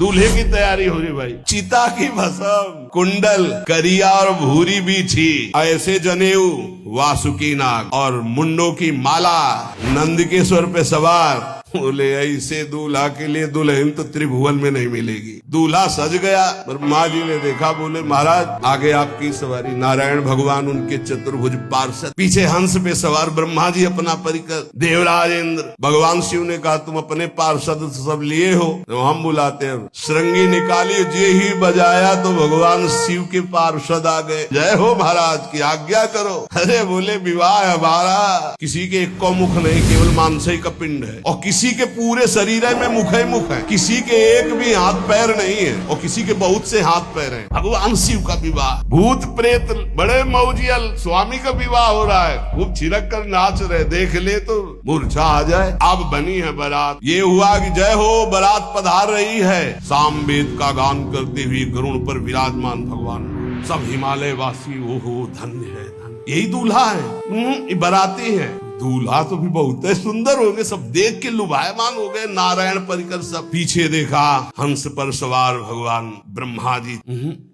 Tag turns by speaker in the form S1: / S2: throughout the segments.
S1: दूल्हे की तैयारी हो रही भाई। चिता की भस्म, कुंडल, करिया और भूरी बीछी, ऐसे जनेऊ, वासुकी नाग और मुंडों की माला, नंदकेश्वर पे सवार। बोले ऐसे दूल्हा के लिए दुल्हन तो त्रिभुवन में नहीं मिलेगी। दूल्हा सज गया, ब्रह्मा जी ने देखा, बोले महाराज आगे आपकी सवारी। नारायण भगवान उनके चतुर्भुज पार्षद, पीछे हंस पे सवार ब्रह्मा जी अपना परिकर, देवराज इंद्र। भगवान शिव ने कहा तुम अपने पार्षद सब लिए हो तो हम बुलाते हैं। श्रृंगी निकाली, जे ही बजाया तो भगवान शिव के पार्षद आ गए। जय हो महाराज की आज्ञा करो। अरे बोले विवाह हमारा किसी के एक को मुख नहीं, केवल मानसई का पिंड है, और किसी के पूरे शरीर में मुख ही मुख है, किसी के एक भी हाथ पैर नहीं है, और किसी के बहुत से हाथ पैर हैं। भगवान शिव का विवाह, भूत प्रेत बड़े मौजियल, स्वामी का विवाह हो रहा है, खूब छिड़क कर नाच रहे, देख ले तो मूर्छा आ जाए। अब बनी है बारात, ये हुआ कि जय हो बारात पधार रही है, सामवेद का गान करते हुए गरुड़ पर विराजमान भगवान। सब हिमालय वासी ओहो धन्य है, धन्य। यही दूल्हा है, बाराती है। दूल्हा तो भी बहुत सुंदर हो गए, सब देख के लुभायमान हो गए। नारायण परिकर सब पीछे देखा, हंस पर सवार भगवान ब्रह्मा जी,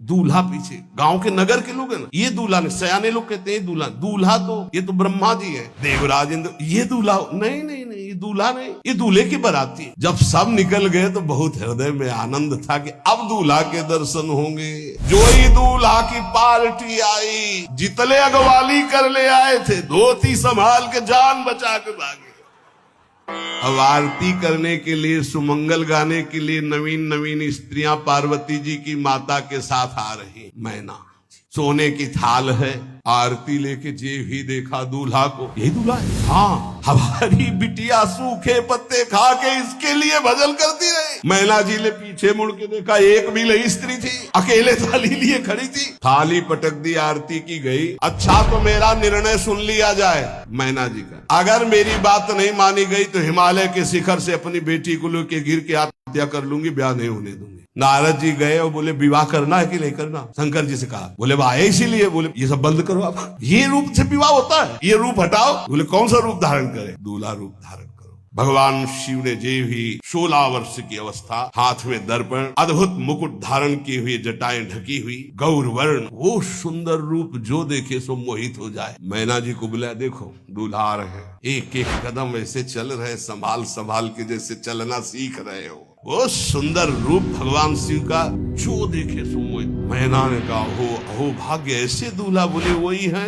S1: दूल्हा पीछे। गांव के नगर के लोग है ना, ये दूल्हा नहीं, सयाने लोग कहते हैं दूल्हा। दूल्हा तो ये तो ब्रह्मा जी है, देवराज इंद्र। ये दूल्हा नहीं नहीं नहीं, ये दूल्हा नहीं, ये दूल्हे की बाराती है। जब सब निकल गए तो बहुत हृदय में आनंद था कि अब दूल्हा के दर्शन होंगे। जो ही दूल्हा की पार्टी आई, जितने अगवाली कर ले आए थे, धोती संभाल के जान बचा के भागे। अब आरती करने के लिए, सुमंगल गाने के लिए नवीन नवीन स्त्रियां पार्वती जी की माता के साथ आ रही। मैना सोने की थाल है, आरती लेके जे भी देखा दूल्हा को, यही दूल्हा है। हाँ, हमारी बिटिया सूखे पत्ते खा के इसके लिए भजन करती रही। मैना जी ने पीछे मुड़ के देखा, एक भी नहीं स्त्री थी, अकेले थाली लिए खड़ी थी। थाली पटक दी, आरती की गई। अच्छा तो मेरा निर्णय सुन लिया जाए मैना जी का, अगर मेरी बात नहीं मानी गई तो हिमालय के शिखर से अपनी बेटी को लेके गिर के आत्महत्या कर लूंगी, ब्याह नहीं होने दूंगी। नारद जी गए और बोले विवाह करना है कि नहीं करना। शंकर जी से कहा, बोले आए इसीलिए। बोले ये सब बंद करो आप, ये रूप से विवाह होता है, ये रूप हटाओ। बोले कौन सा रूप धारण करे? दूल्हा रूप धारण करो। भगवान शिव ने जे भी 16 वर्ष की अवस्था, हाथ में दर्पण, अद्भुत मुकुट धारण किए हुए, जटाएं ढकी हुई, गौर वर्ण, वो सुंदर रूप जो देखे सो मोहित हो जाए। मैना जी को बुलाया, देखो दूल्हा आ रहे हैं, एक एक कदम ऐसे चल रहे, संभाल संभाल के जैसे चलना सीख रहे हो। वो सुंदर रूप भगवान शिव का जो देखे सो मोहित। मैना ने कहा, हो भाग्य ऐसे दूल्हा। बोले वही है